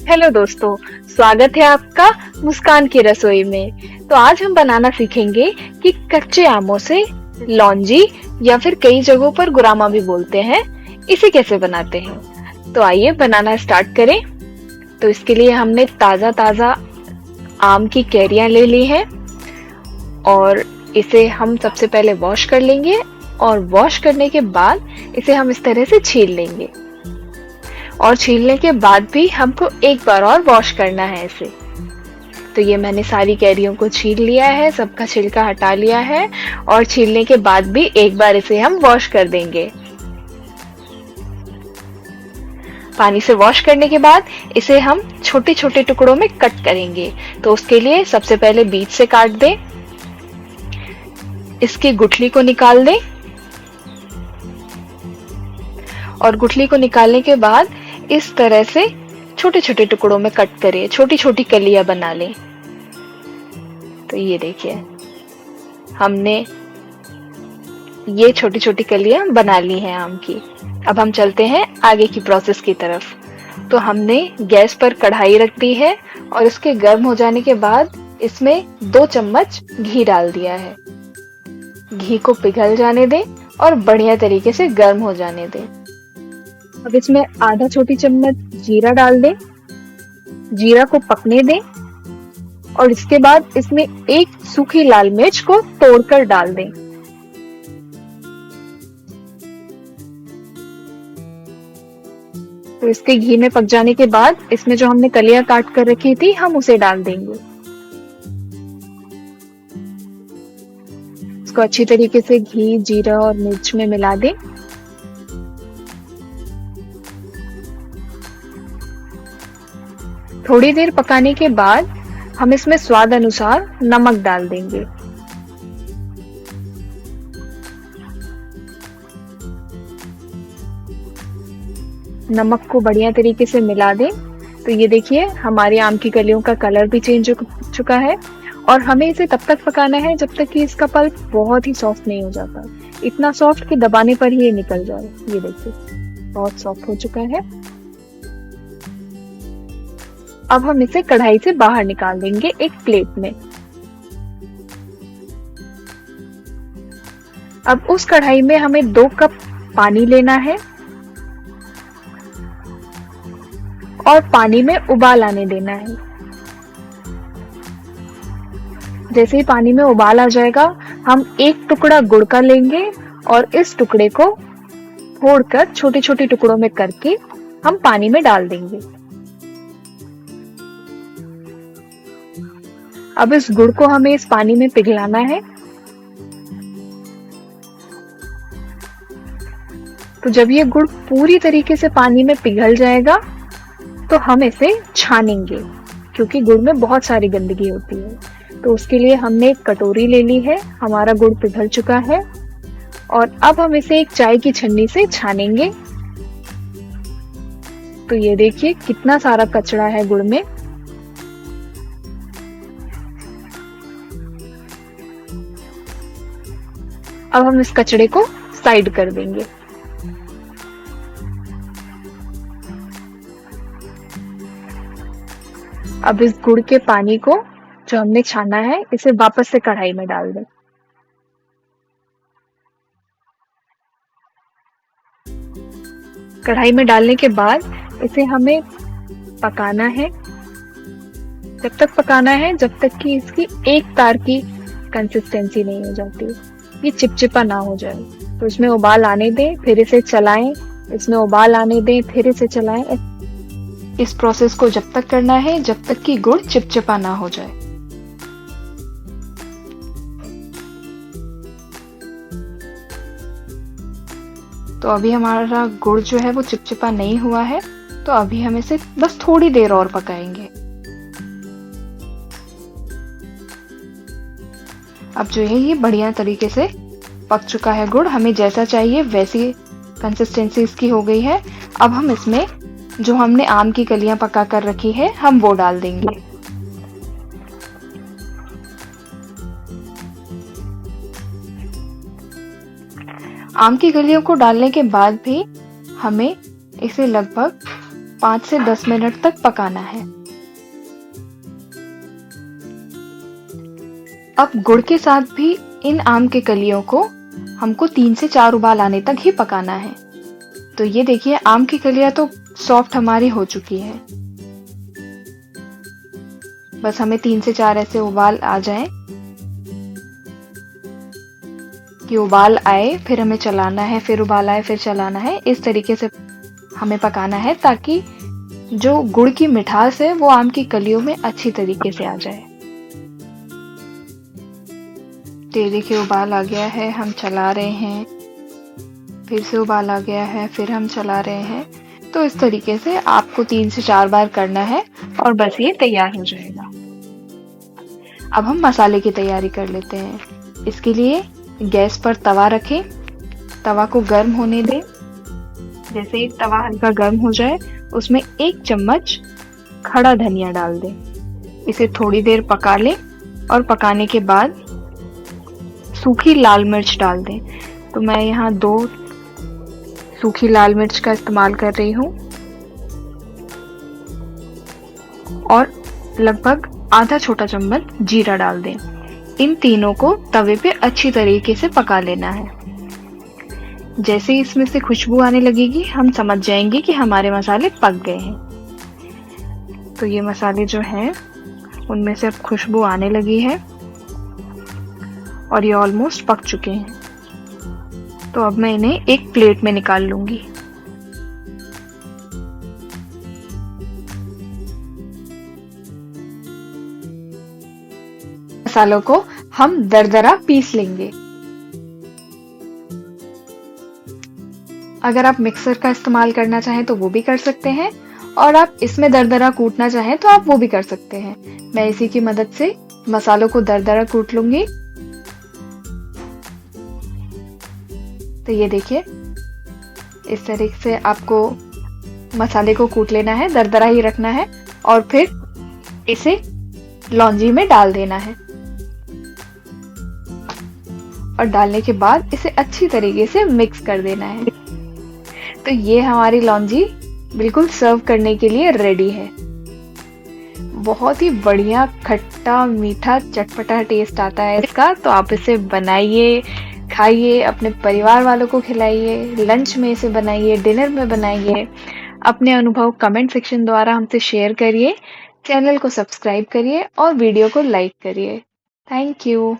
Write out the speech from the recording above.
Hello दोस्तों, स्वागत है आपका मुस्कान की रसोई में। तो आज हम बनाना सीखेंगे कि कच्चे आमों से लौंजी या फिर कई जगहों पर गुरामा भी बोलते हैं, इसे कैसे बनाते हैं। तो आइए बनाना स्टार्ट करें। तो इसके लिए हमने ताजा ताजा आम की कैरियां ले ली हैं और इसे हम सबसे पहले वॉश कर लेंगे और वॉश करने के बाद इसे हम इस तरह से छील लेंगे और छीलने के बाद भी हमको एक बार और वॉश करना है इसे। तो ये मैंने सारी कैरियों को छील लिया है, सबका छिलका हटा लिया है और छीलने के बाद भी एक बार इसे हम वॉश कर देंगे। पानी से वॉश करने के बाद इसे हम छोटे छोटे टुकड़ों में कट करेंगे। तो उसके लिए सबसे पहले बीच से काट दें, इसकी गुठली को निकाल दें और गुठली को निकालने के बाद इस तरह से छोटे छोटे टुकड़ों में कट करें, छोटी छोटी कलियां बना लें। तो ये देखिए, हमने ये छोटी छोटी कलियां बना ली हैं आम की। अब हम चलते हैं आगे की प्रोसेस की तरफ। तो हमने गैस पर कढ़ाई रख दी है और इसके गर्म हो जाने के बाद इसमें 2 चम्मच घी डाल दिया है। घी को पिघल जाने दें और बढ़िया तरीके से गर्म हो जाने दें। अब इसमें आधा छोटी चम्मच जीरा डाल दें, जीरा को पकने दें और इसके बाद इसमें एक सूखी लाल मिर्च को तोड़कर डाल दें। तो इसके घी में पक जाने के बाद इसमें जो हमने कलियां काट कर रखी थी हम उसे डाल देंगे। इसको अच्छी तरीके से घी, जीरा और मिर्च में मिला दें। थोड़ी देर पकाने के बाद हम इसमें स्वाद अनुसार नमक डाल देंगे। नमक को बढ़िया तरीके से मिला दें। तो ये देखिए, हमारी आम की कलियों का कलर भी चेंज हो चुका है और हमें इसे तब तक पकाना है जब तक कि इसका पल्प बहुत ही सॉफ्ट नहीं हो जाता। इतना सॉफ्ट कि दबाने पर ही ये निकल जाए। ये देखिए, बहुत सॉफ्ट हो चुका है। अब हम इसे कढ़ाई से बाहर निकाल देंगे एक प्लेट में। अब उस कढ़ाई में हमें 2 कप पानी लेना है और पानी में उबाल आने देना है। जैसे ही पानी में उबाल आ जाएगा, हम एक टुकड़ा गुड़ का लेंगे और इस टुकड़े को फोड़कर छोटे छोटे टुकड़ों में करके हम पानी में डाल देंगे। अब इस गुड़ को हमें इस पानी में पिघलाना है। तो जब ये गुड़ पूरी तरीके से पानी में पिघल जाएगा तो हम इसे छानेंगे, क्योंकि गुड़ में बहुत सारी गंदगी होती है। तो उसके लिए हमने एक कटोरी ले ली है। हमारा गुड़ पिघल चुका है और अब हम इसे एक चाय की छन्नी से छानेंगे। तो ये देखिए, कितना सारा कचरा है गुड़ में। अब हम इस कचड़े को साइड कर देंगे। अब इस गुड़ के पानी को जो हमने छाना है इसे वापस से कढ़ाई में डाल दें। कढ़ाई में डालने के बाद इसे हमें पकाना है। जब तक पकाना है जब तक कि इसकी एक तार की कंसिस्टेंसी नहीं हो जाती, ये चिपचिपा ना हो जाए। तो इसमें उबाल आने दें, फिर इसे चलाएं, इसमें उबाल आने दें, फिर इसे चलाएं। इस प्रोसेस को जब तक करना है जब तक कि गुड़ चिपचिपा ना हो जाए। तो अभी हमारा गुड़ जो है वो चिपचिपा नहीं हुआ है, तो अभी हम इसे बस थोड़ी देर और पकाएंगे। अब जो है ये बढ़िया तरीके से पक चुका है गुड़, हमें जैसा चाहिए वैसी कंसिस्टेंसी इसकी हो गई है। अब हम इसमें जो हमने आम की कलियां पका कर रखी है हम वो डाल देंगे। आम की कलियों को डालने के बाद भी हमें इसे लगभग 5 से 10 मिनट तक पकाना है। अब गुड़ के साथ भी इन आम के कलियों को हमको 3 से 4 उबाल आने तक ही पकाना है। तो ये देखिए आम की कलियां तो सॉफ्ट हमारी हो चुकी है। बस हमें 3 से 4 ऐसे उबाल आ जाए कि उबाल आए, फिर हमें चलाना है, फिर उबाल आए, फिर चलाना है। इस तरीके से हमें पकाना है ताकि जो गुड़ की मिठास है वो आम की कलियों में अच्छी तरीके से आ जाए। तो ये देखिए उबाल आ गया है, हम चला रहे हैं, फिर से उबाल आ गया है, फिर हम चला रहे हैं। तो इस तरीके से आपको 3 से 4 बार करना है और बस ये तैयार हो जाएगा। अब हम मसाले की तैयारी कर लेते हैं। इसके लिए गैस पर तवा रखें, तवा को गर्म होने दें। जैसे ही तवा हल्का गर्म हो जाए उसमें 1 चम्मच खड़ा धनिया डाल दें। इसे थोड़ी देर पका लें और पकाने के बाद सूखी लाल मिर्च डाल दें। तो मैं यहाँ 2 सूखी लाल मिर्च का इस्तेमाल कर रही हूँ और लगभग आधा छोटा चम्मच जीरा डाल दें। इन तीनों को तवे पे अच्छी तरीके से पका लेना है। जैसे ही इसमें से खुशबू आने लगेगी हम समझ जाएंगे कि हमारे मसाले पक गए हैं। तो ये मसाले जो हैं उनमें से अब खुशबू आने लगी है और ये ऑलमोस्ट पक चुके हैं। तो अब मैं इन्हें एक प्लेट में निकाल लूंगी। मसालों को हम दरदरा पीस लेंगे। अगर आप मिक्सर का इस्तेमाल करना चाहें तो वो भी कर सकते हैं और आप इसमें दरदरा कूटना चाहें तो आप वो भी कर सकते हैं। मैं इसी की मदद से मसालों को दरदरा कूट लूंगी। तो ये देखिए इस तरीके से आपको मसाले को कूट लेना है, दरदरा ही रखना है और फिर इसे लौंजी में डाल देना है और डालने के बाद इसे अच्छी तरीके से मिक्स कर देना है। तो ये हमारी लौंजी बिल्कुल सर्व करने के लिए रेडी है। बहुत ही बढ़िया खट्टा मीठा चटपटा टेस्ट आता है इसका। तो आप इसे बनाइए, खाइए, अपने परिवार वालों को खिलाइए, लंच में इसे बनाइए, डिनर में बनाइए। अपने अनुभव कमेंट सेक्शन द्वारा हमसे शेयर करिए, चैनल को सब्सक्राइब करिए और वीडियो को लाइक करिए। Thank you.